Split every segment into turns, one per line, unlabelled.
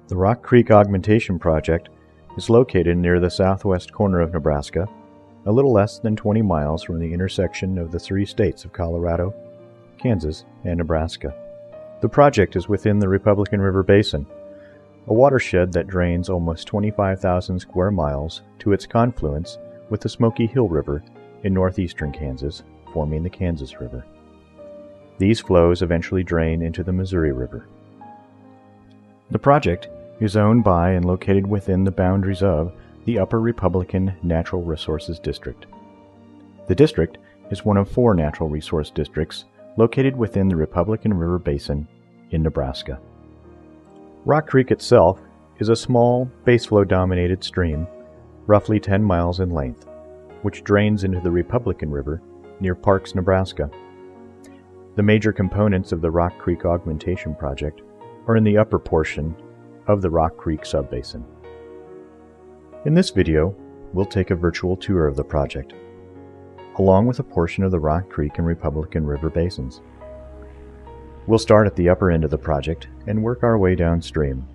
The Rock Creek Augmentation Project is located near the southwest corner of Nebraska, a little less than 20 miles from the intersection of the three states of Colorado, Kansas, and Nebraska. The project is within the Republican River Basin, a watershed that drains almost 25,000 square miles to its confluence with the Smoky Hill River in northeastern Kansas, forming the Kansas River. These flows eventually drain into the Missouri River. The project is owned by and located within the boundaries of the Upper Republican Natural Resources District. The district is one of 4 natural resource districts located within the Republican River Basin in Nebraska. Rock Creek itself is a small, baseflow-dominated stream, roughly 10 miles in length, which drains into the Republican River near Parks, Nebraska. The major components of the Rock Creek Augmentation Project are in the upper portion of the Rock Creek subbasin. In this video, we'll take a virtual tour of the project, along with a portion of the Rock Creek and Republican River basins. We'll start at the upper end of the project and work our way downstream.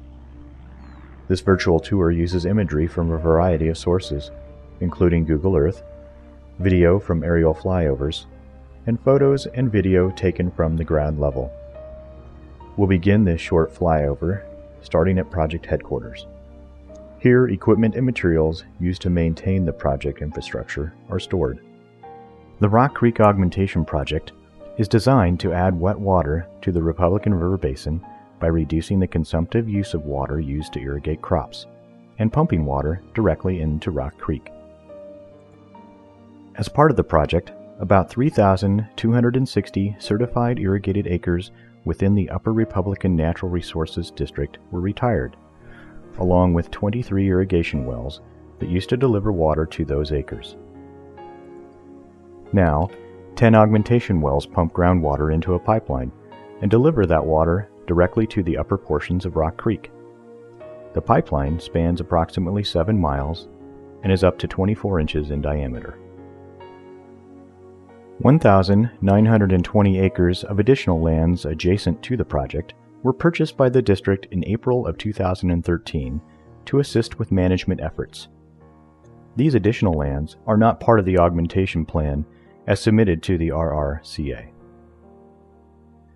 This virtual tour uses imagery from a variety of sources, including Google Earth, video from aerial flyovers, and photos and video taken from the ground level. We'll begin this short flyover starting at project headquarters. Here, equipment and materials used to maintain the project infrastructure are stored. The Rock Creek Augmentation Project is designed to add wet water to the Republican River Basin by reducing the consumptive use of water used to irrigate crops and pumping water directly into Rock Creek. As part of the project, about 3,260 certified irrigated acres within the Upper Republican Natural Resources District were retired, along with 23 irrigation wells that used to deliver water to those acres. Now, 10 augmentation wells pump groundwater into a pipeline and deliver that water directly to the upper portions of Rock Creek. The pipeline spans approximately 7 miles and is up to 24 inches in diameter. 1,920 acres of additional lands adjacent to the project were purchased by the district in April of 2013 to assist with management efforts. These additional lands are not part of the augmentation plan as submitted to the RRCA.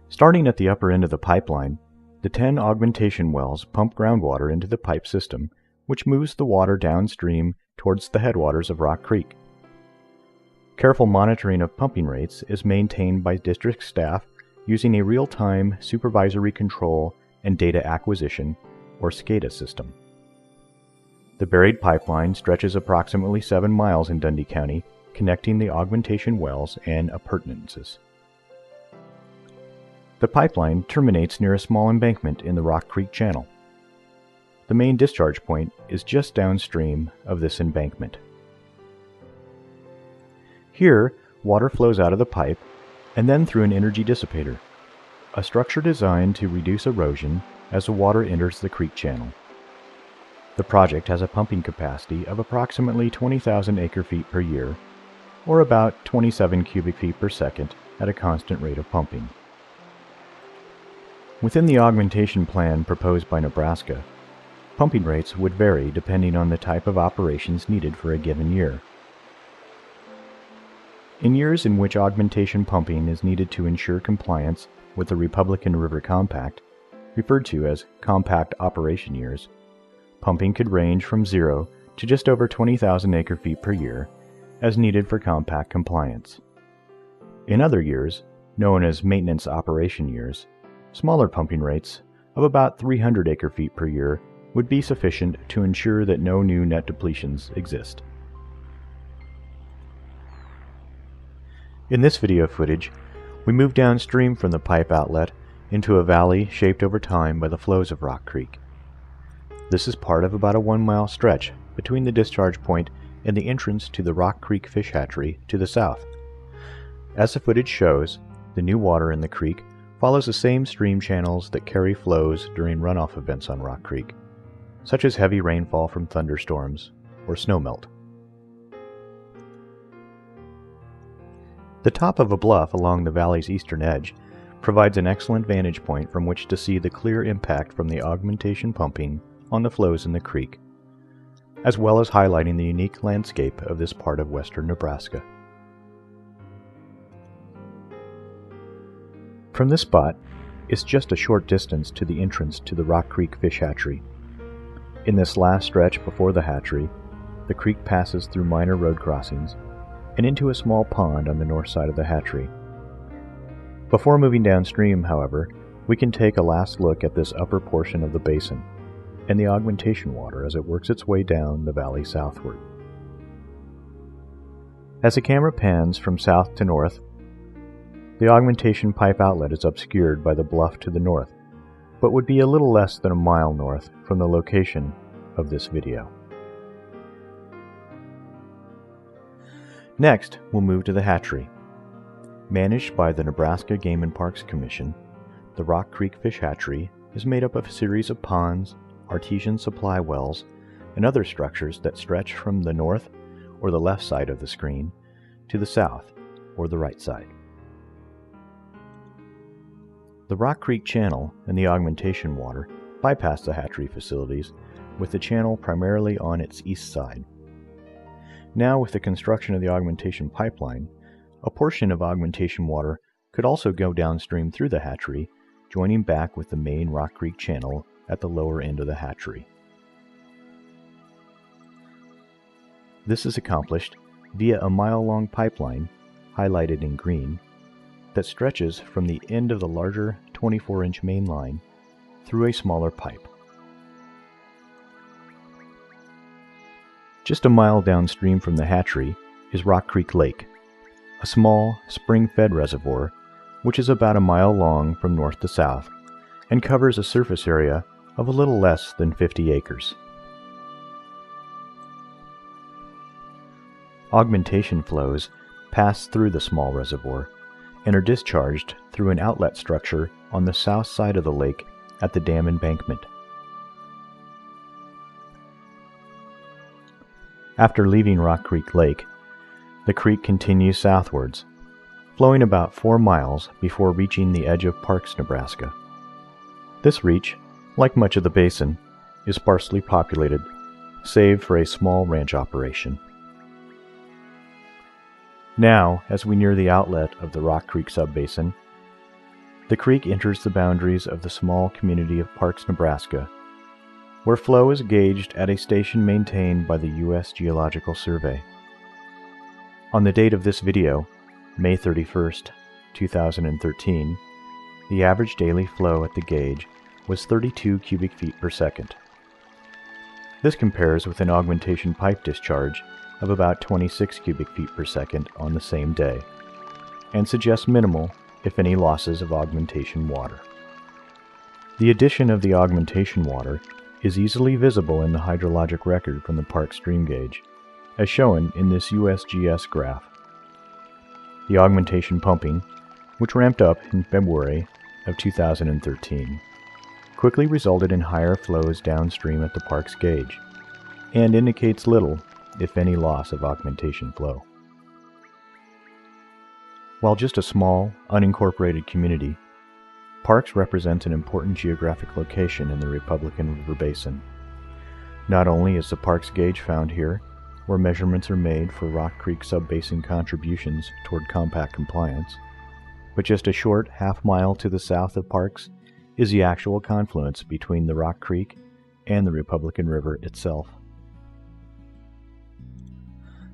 Starting at the upper end of the pipeline, the 10 augmentation wells pump groundwater into the pipe system, which moves the water downstream towards the headwaters of Rock Creek. Careful monitoring of pumping rates is maintained by district staff using a real-time supervisory control and data acquisition, or SCADA system. The buried pipeline stretches approximately 7 miles in Dundy County, connecting the augmentation wells and appurtenances. The pipeline terminates near a small embankment in the Rock Creek Channel. The main discharge point is just downstream of this embankment. Here, water flows out of the pipe and then through an energy dissipator, a structure designed to reduce erosion as the water enters the creek channel. The project has a pumping capacity of approximately 20,000 acre-feet per year, or about 27 cubic feet per second at a constant rate of pumping. Within the augmentation plan proposed by Nebraska, pumping rates would vary depending on the type of operations needed for a given year. In years in which augmentation pumping is needed to ensure compliance with the Republican River Compact, referred to as compact operation years, pumping could range from 0 to just over 20,000 acre-feet per year, as needed for compact compliance. In other years, known as maintenance operation years, smaller pumping rates of about 300 acre-feet per year would be sufficient to ensure that no new net depletions exist. In this video footage, we move downstream from the pipe outlet into a valley shaped over time by the flows of Rock Creek. This is part of about a 1-mile stretch between the discharge point and the entrance to the Rock Creek Fish Hatchery to the south. As the footage shows, the new water in the creek follows the same stream channels that carry flows during runoff events on Rock Creek, such as heavy rainfall from thunderstorms or snowmelt. The top of a bluff along the valley's eastern edge provides an excellent vantage point from which to see the clear impact from the augmentation pumping on the flows in the creek, as well as highlighting the unique landscape of this part of western Nebraska. From this spot, it's just a short distance to the entrance to the Rock Creek Fish Hatchery. In this last stretch before the hatchery, the creek passes through minor road crossings and into a small pond on the north side of the hatchery. Before moving downstream, however, we can take a last look at this upper portion of the basin and the augmentation water as it works its way down the valley southward. As the camera pans from south to north, the augmentation pipe outlet is obscured by the bluff to the north, but would be a little less than a mile north from the location of this video. Next, we'll move to the hatchery. Managed by the Nebraska Game and Parks Commission, the Rock Creek Fish Hatchery is made up of a series of ponds, artesian supply wells, and other structures that stretch from the north or the left side of the screen to the south or the right side. The Rock Creek Channel and the augmentation water bypass the hatchery facilities, with the channel primarily on its east side. Now, with the construction of the augmentation pipeline, a portion of augmentation water could also go downstream through the hatchery, joining back with the main Rock Creek Channel at the lower end of the hatchery. This is accomplished via a mile-long pipeline, highlighted in green, that stretches from the end of the larger 24-inch main line through a smaller pipe. Just a mile downstream from the hatchery is Rock Creek Lake, a small, spring-fed reservoir which is about a mile long from north to south and covers a surface area of a little less than 50 acres. Augmentation flows pass through the small reservoir and are discharged through an outlet structure on the south side of the lake at the dam embankment. After leaving Rock Creek Lake, the creek continues southwards, flowing about 4 miles before reaching the edge of Parks, Nebraska. This reach, like much of the basin, is sparsely populated, save for a small ranch operation. Now, as we near the outlet of the Rock Creek subbasin, the creek enters the boundaries of the small community of Parks, Nebraska, where flow is gauged at a station maintained by the U.S. Geological Survey. On the date of this video, May 31st, 2013, the average daily flow at the gauge was 32 cubic feet per second. This compares with an augmentation pipe discharge of about 26 cubic feet per second on the same day, and suggests minimal, if any, losses of augmentation water. The addition of the augmentation water is easily visible in the hydrologic record from the park stream gauge, as shown in this USGS graph. The augmentation pumping, which ramped up in February of 2013, quickly resulted in higher flows downstream at the park's gauge, and indicates little, if any, loss of augmentation flow. While just a small, unincorporated community, Parks represents an important geographic location in the Republican River Basin. Not only is the Parks gauge found here, where measurements are made for Rock Creek subbasin contributions toward compact compliance, but just a short half-mile to the south of Parks is the actual confluence between the Rock Creek and the Republican River itself.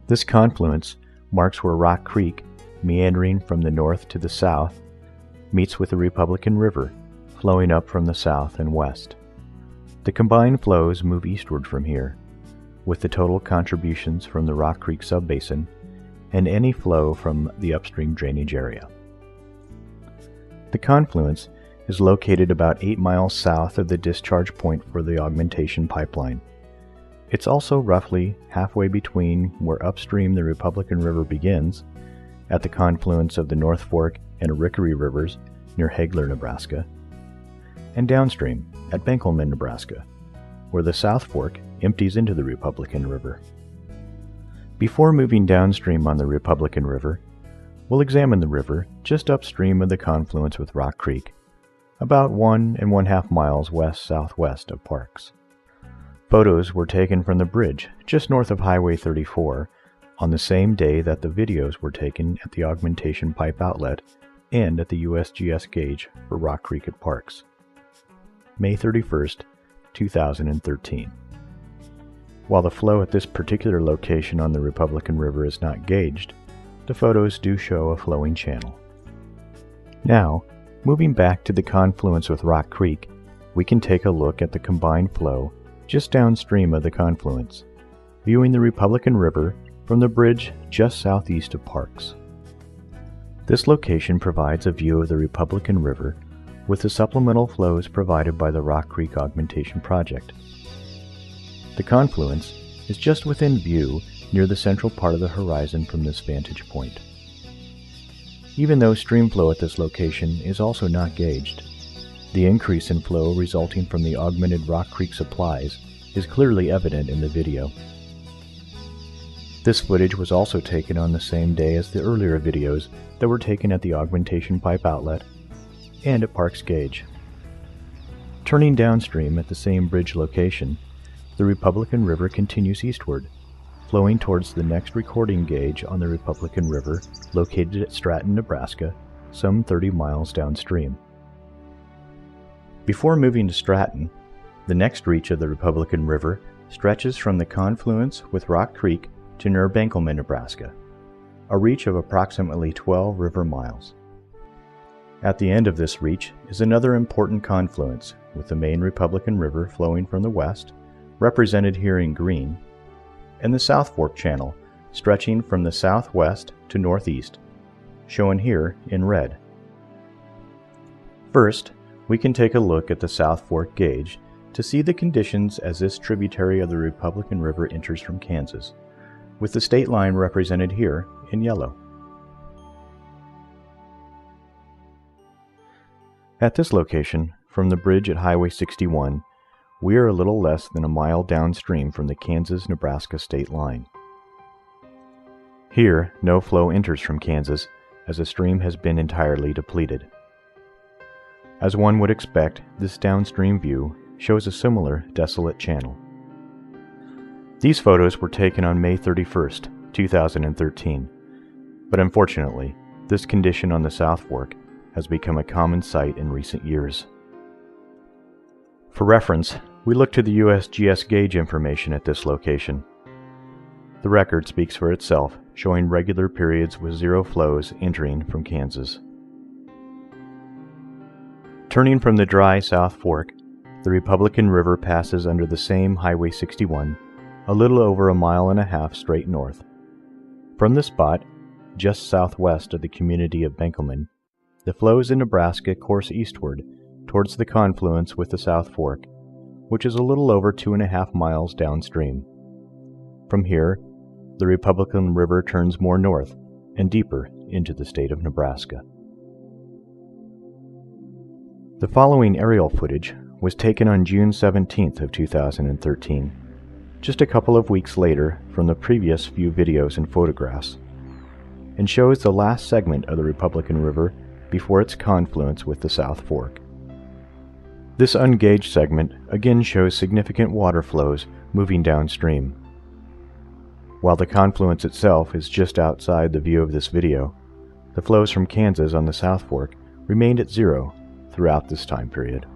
This confluence marks where Rock Creek, meandering from the north to the south, meets with the Republican River, flowing up from the south and west. The combined flows move eastward from here, with the total contributions from the Rock Creek subbasin and any flow from the upstream drainage area. The confluence is located about 8 miles south of the discharge point for the augmentation pipeline. It's also roughly halfway between where upstream the Republican River begins, at the confluence of the North Fork and Arickaree Rivers near Hagler, Nebraska, and downstream at Benkelman, Nebraska, where the South Fork empties into the Republican River. Before moving downstream on the Republican River, we'll examine the river just upstream of the confluence with Rock Creek, about 1.5 miles west-southwest of Parks. Photos were taken from the bridge just north of Highway 34 on the same day that the videos were taken at the augmentation pipe outlet and at the USGS gauge for Rock Creek at Parks. May 31st, 2013. While the flow at this particular location on the Republican River is not gauged, the photos do show a flowing channel. Now, moving back to the confluence with Rock Creek, we can take a look at the combined flow just downstream of the confluence, viewing the Republican River from the bridge just southeast of Parks. This location provides a view of the Republican River with the supplemental flows provided by the Rock Creek Augmentation Project. The confluence is just within view near the central part of the horizon from this vantage point. Even though stream flow at this location is also not gauged, the increase in flow resulting from the augmented Rock Creek supplies is clearly evident in the video. This footage was also taken on the same day as the earlier videos that were taken at the augmentation pipe outlet and at Parks Gauge. Turning downstream at the same bridge location, the Republican River continues eastward, flowing towards the next recording gauge on the Republican River located at Stratton, Nebraska, some 30 miles downstream. Before moving to Stratton, the next reach of the Republican River stretches from the confluence with Rock Creek to near Benkelman, Nebraska, a reach of approximately 12 river miles. At the end of this reach is another important confluence with the main Republican River flowing from the west, represented here in green, and the South Fork Channel stretching from the southwest to northeast, shown here in red. First, we can take a look at the South Fork gauge to see the conditions as this tributary of the Republican River enters from Kansas, with the state line represented here in yellow. At this location, from the bridge at Highway 61, we are a little less than a mile downstream from the Kansas-Nebraska state line. Here, no flow enters from Kansas, as the stream has been entirely depleted. As one would expect, this downstream view shows a similar desolate channel. These photos were taken on May 31st, 2013, but unfortunately, this condition on the South Fork has become a common sight in recent years. For reference, we look to the USGS gauge information at this location. The record speaks for itself, showing regular periods with zero flows entering from Kansas. Turning from the dry South Fork, the Republican River passes under the same Highway 61, a little over 1.5 miles straight north. From this spot, just southwest of the community of Benkelman, the flows in Nebraska course eastward towards the confluence with the South Fork, which is a little over 2.5 miles downstream. From here, the Republican River turns more north and deeper into the state of Nebraska. The following aerial footage was taken on June 17th of 2013, just a couple of weeks later from the previous few videos and photographs, and shows the last segment of the Republican River before its confluence with the South Fork. This ungauged segment again shows significant water flows moving downstream. While the confluence itself is just outside the view of this video, the flows from Kansas on the South Fork remained at zero throughout this time period.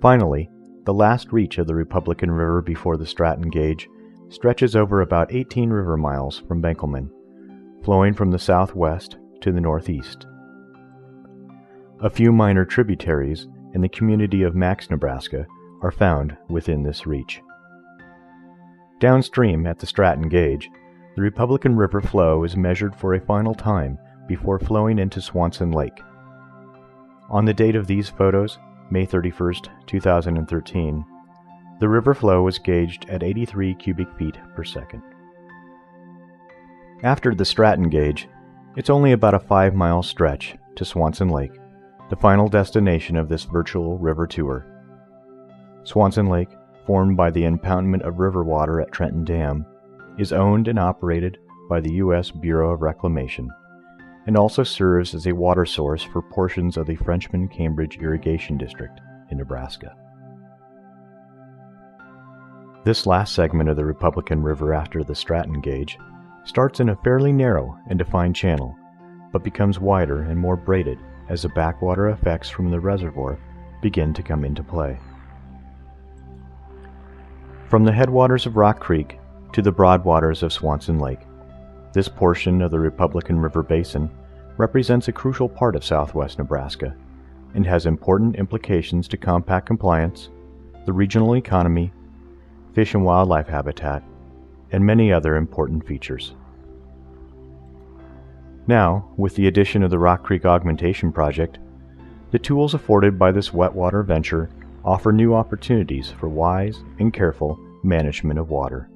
Finally, the last reach of the Republican River before the Stratton gauge stretches over about 18 river miles from Benkelman, flowing from the southwest to the northeast. A few minor tributaries in the community of Max, Nebraska are found within this reach. Downstream at the Stratton gauge, the Republican River flow is measured for a final time before flowing into Swanson Lake. On the date of these photos, May 31st, 2013, the river flow was gauged at 83 cubic feet per second. After the Stratton gauge, it's only about a 5-mile stretch to Swanson Lake, the final destination of this virtual river tour. Swanson Lake, formed by the impoundment of river water at Trenton Dam, is owned and operated by the U.S. Bureau of Reclamation, and also serves as a water source for portions of the Frenchman-Cambridge Irrigation District in Nebraska. This last segment of the Republican River after the Stratton Gauge starts in a fairly narrow and defined channel, but becomes wider and more braided as the backwater effects from the reservoir begin to come into play. From the headwaters of Rock Creek to the broad waters of Swanson Lake, this portion of the Republican River Basin represents a crucial part of southwest Nebraska and has important implications to compact compliance, the regional economy, fish and wildlife habitat, and many other important features. Now, with the addition of the Rock Creek Augmentation Project, the tools afforded by this wetwater venture offer new opportunities for wise and careful management of water.